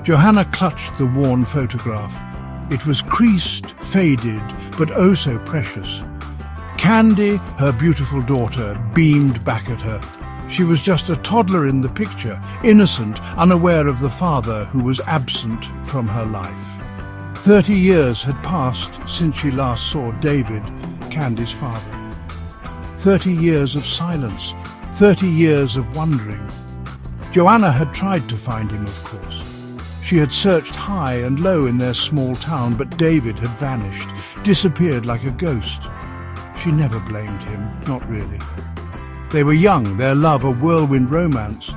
Johanna clutched the worn photograph. It was creased, faded, but oh so precious. Candy, her beautiful daughter, beamed back at her. She was just a toddler in the picture, innocent, unaware of the father who was absent from her life. 30 years had passed since she last saw David, Candy's father. 30 years of silence, 30 years of wondering. Johanna had tried to find him, of course. She had searched high and low in their small town, but David had vanished, disappeared like a ghost. She never blamed him, not really. They were young, their love a whirlwind romance.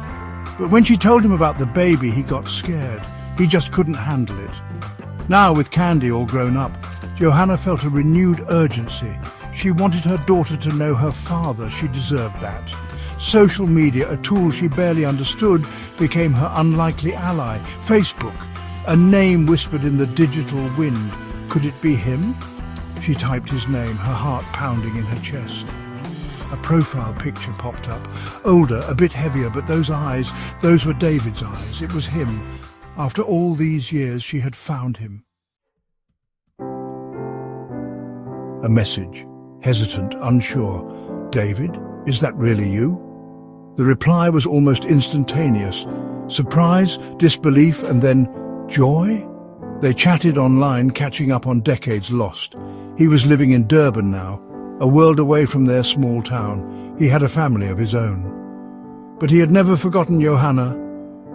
But when she told him about the baby, he got scared. He just couldn't handle it. Now, with Candy all grown up, Johanna felt a renewed urgency. She wanted her daughter to know her father. She deserved that. Social media, a tool she barely understood, became her unlikely ally. Facebook, a name whispered in the digital wind. Could it be him? She typed his name, her heart pounding in her chest. A profile picture popped up, older, a bit heavier, but those eyes, those were David's eyes. It was him. After all these years, she had found him. A message, hesitant, unsure. David, is that really you? The reply was almost instantaneous. Surprise, disbelief, and then joy? They chatted online, catching up on decades lost. He was living in Durban now, a world away from their small town. He had a family of his own. But he had never forgotten Johanna,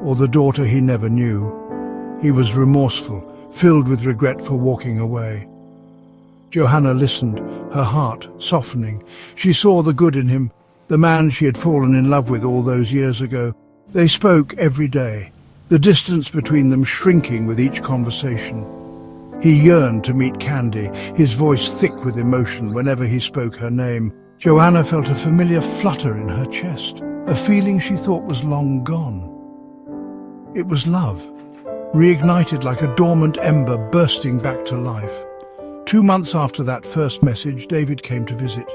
or the daughter he never knew. He was remorseful, filled with regret for walking away. Johanna listened, her heart softening. She saw the good in him, the man she had fallen in love with all those years ago. They spoke every day, the distance between them shrinking with each conversation. He yearned to meet Candy, his voice thick with emotion whenever he spoke her name. Johanna felt a familiar flutter in her chest, a feeling she thought was long gone. It was love, reignited like a dormant ember bursting back to life. 2 months after that first message, David came to visit.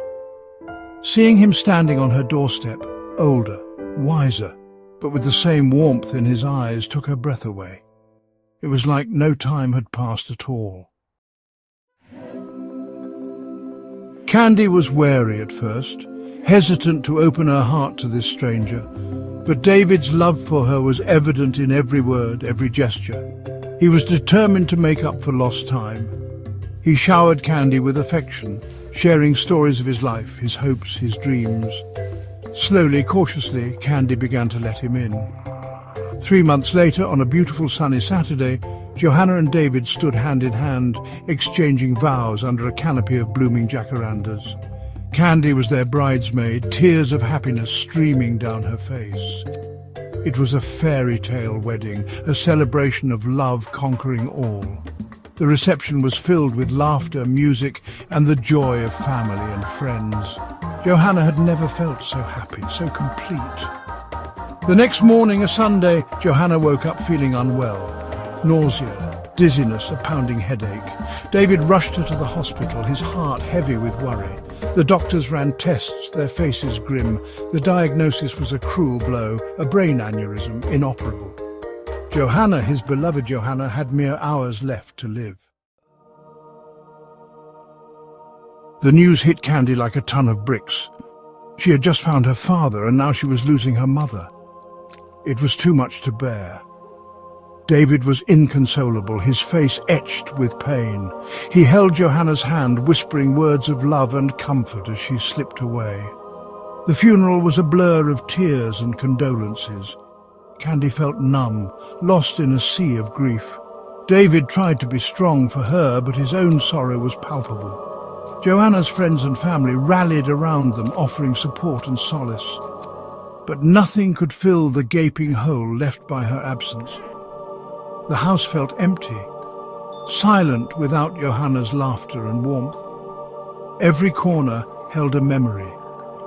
Seeing him standing on her doorstep, older, wiser, but with the same warmth in his eyes, took her breath away. It was like no time had passed at all. Candy was wary at first, hesitant to open her heart to this stranger, but David's love for her was evident in every word, every gesture. He was determined to make up for lost time. He showered Candy with affection, sharing stories of his life, his hopes, his dreams. Slowly, cautiously, Candy began to let him in. 3 months later, on a beautiful sunny Saturday, Johanna and David stood hand in hand, exchanging vows under a canopy of blooming jacarandas. Candy was their bridesmaid, tears of happiness streaming down her face. It was a fairy tale wedding, a celebration of love conquering all. The reception was filled with laughter, music, and the joy of family and friends. Johanna had never felt so happy, so complete. The next morning, a Sunday, Johanna woke up feeling unwell. Nausea, dizziness, a pounding headache. David rushed her to the hospital, his heart heavy with worry. The doctors ran tests, their faces grim. The diagnosis was a cruel blow, a brain aneurysm, inoperable. Johanna, his beloved Johanna, had mere hours left to live. The news hit Candy like a ton of bricks. She had just found her father, and now she was losing her mother. It was too much to bear. David was inconsolable, his face etched with pain. He held Johanna's hand, whispering words of love and comfort as she slipped away. The funeral was a blur of tears and condolences. Candy felt numb, lost in a sea of grief. David tried to be strong for her, but his own sorrow was palpable. Johanna's friends and family rallied around them, offering support and solace. But nothing could fill the gaping hole left by her absence. The house felt empty, silent without Johanna's laughter and warmth. Every corner held a memory,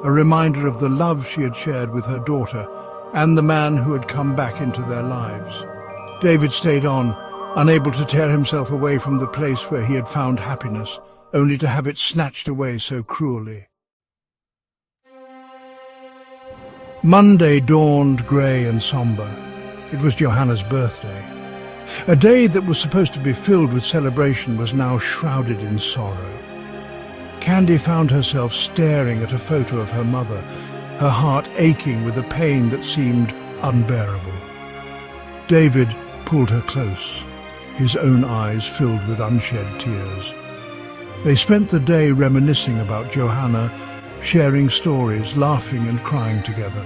a reminder of the love she had shared with her daughter and the man who had come back into their lives. David stayed on, unable to tear himself away from the place where he had found happiness, only to have it snatched away so cruelly. Monday dawned grey and sombre. It was Johanna's birthday. A day that was supposed to be filled with celebration was now shrouded in sorrow. Candy found herself staring at a photo of her mother, her heart aching with a pain that seemed unbearable. David pulled her close, his own eyes filled with unshed tears. They spent the day reminiscing about Johanna, sharing stories, laughing and crying together.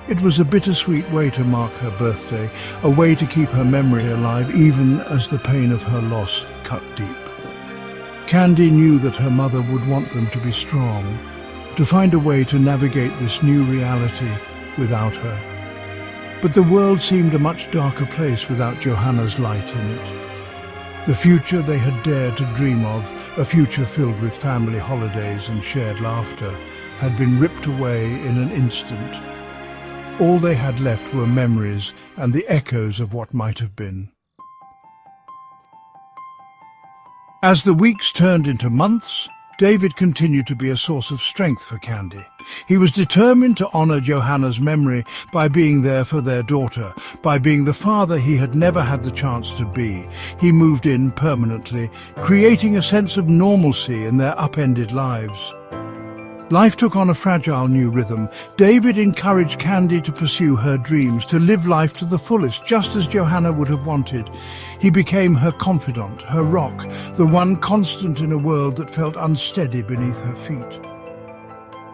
It was a bittersweet way to mark her birthday, a way to keep her memory alive even as the pain of her loss cut deep. Candy knew that her mother would want them to be strong, to find a way to navigate this new reality without her. But the world seemed a much darker place without Johanna's light in it. The future they had dared to dream of, a future filled with family holidays and shared laughter, had been ripped away in an instant. All they had left were memories and the echoes of what might have been. As the weeks turned into months, David continued to be a source of strength for Candy. He was determined to honor Johanna's memory by being there for their daughter, by being the father he had never had the chance to be. He moved in permanently, creating a sense of normalcy in their upended lives. Life took on a fragile new rhythm. David encouraged Candy to pursue her dreams, to live life to the fullest, just as Johanna would have wanted. He became her confidant, her rock, the one constant in a world that felt unsteady beneath her feet.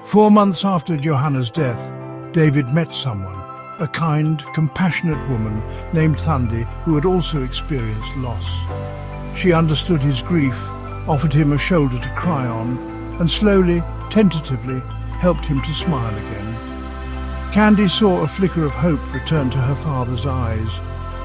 4 months after Johanna's death, David met someone, a kind, compassionate woman named Thandi, who had also experienced loss. She understood his grief, offered him a shoulder to cry on, and slowly, tentatively, helped him to smile again. Candy saw a flicker of hope return to her father's eyes,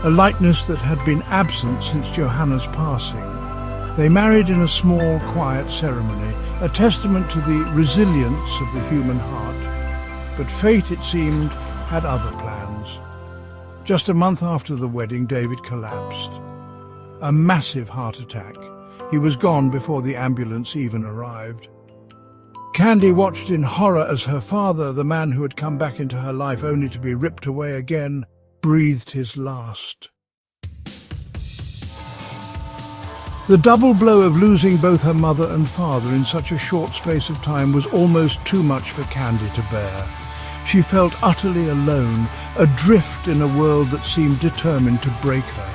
a lightness that had been absent since Johanna's passing. They married in a small, quiet ceremony, a testament to the resilience of the human heart. But fate, it seemed, had other plans. Just a month after the wedding, David collapsed. A massive heart attack. He was gone before the ambulance even arrived. Candy watched in horror as her father, the man who had come back into her life only to be ripped away again, breathed his last. The double blow of losing both her mother and father in such a short space of time was almost too much for Candy to bear. She felt utterly alone, adrift in a world that seemed determined to break her.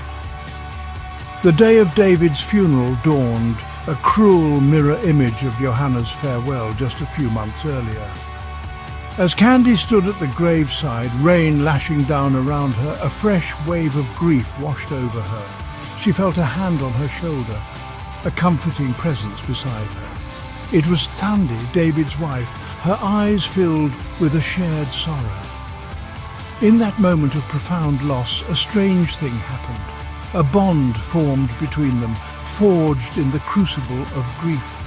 The day of David's funeral dawned, a cruel mirror image of Johanna's farewell just a few months earlier. As Candy stood at the graveside, rain lashing down around her, a fresh wave of grief washed over her. She felt a hand on her shoulder, a comforting presence beside her. It was Thandi, David's wife, her eyes filled with a shared sorrow. In that moment of profound loss, a strange thing happened. A bond formed between them, forged in the crucible of grief.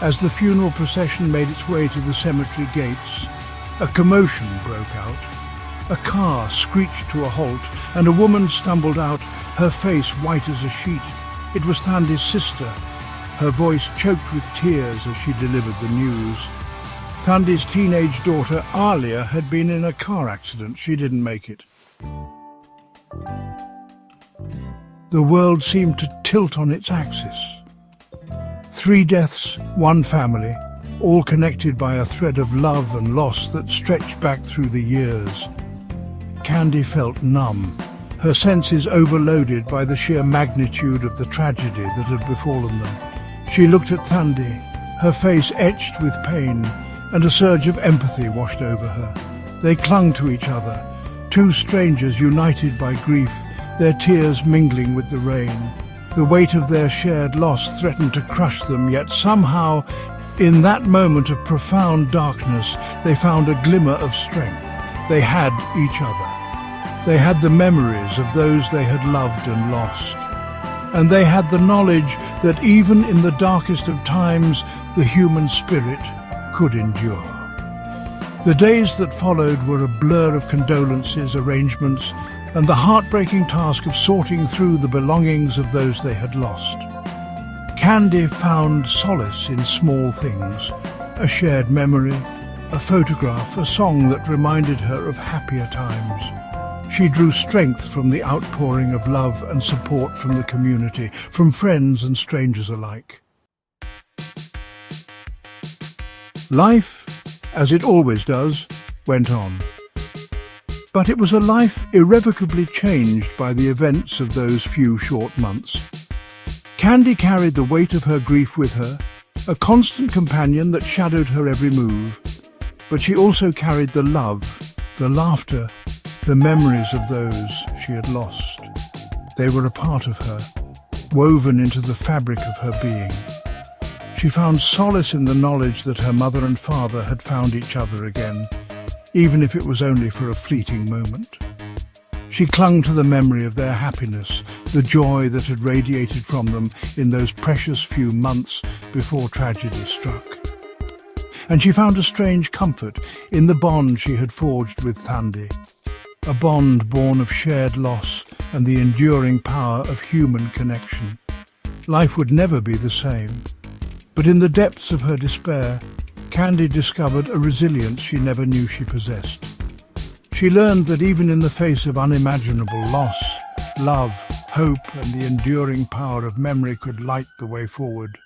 As the funeral procession made its way to the cemetery gates, a commotion broke out. A car screeched to a halt, and a woman stumbled out, her face white as a sheet. It was Thandi's sister, her voice choked with tears as she delivered the news. Thandi's teenage daughter, Alia, had been in a car accident. She didn't make it. The world seemed to tilt on its axis. 3 deaths, 1 family, all connected by a thread of love and loss that stretched back through the years. Candy felt numb, her senses overloaded by the sheer magnitude of the tragedy that had befallen them. She looked at Thandi, her face etched with pain, and a surge of empathy washed over her. They clung to each other, 2 strangers united by grief, their tears mingling with the rain. The weight of their shared loss threatened to crush them, yet somehow, in that moment of profound darkness, they found a glimmer of strength. They had each other. They had the memories of those they had loved and lost. And they had the knowledge that even in the darkest of times, the human spirit could endure. The days that followed were a blur of condolences, arrangements, and the heartbreaking task of sorting through the belongings of those they had lost. Candy found solace in small things, a shared memory, a photograph, a song that reminded her of happier times. She drew strength from the outpouring of love and support from the community, from friends and strangers alike. Life, as it always does, went on. But it was a life irrevocably changed by the events of those few short months. Candy carried the weight of her grief with her, a constant companion that shadowed her every move. But she also carried the love, the laughter, the memories of those she had lost. They were a part of her, woven into the fabric of her being. She found solace in the knowledge that her mother and father had found each other again, even if it was only for a fleeting moment. She clung to the memory of their happiness, the joy that had radiated from them in those precious few months before tragedy struck. And she found a strange comfort in the bond she had forged with Thandi, a bond born of shared loss and the enduring power of human connection. Life would never be the same, but in the depths of her despair, Candy discovered a resilience she never knew she possessed. She learned that even in the face of unimaginable loss, love, hope, and the enduring power of memory could light the way forward.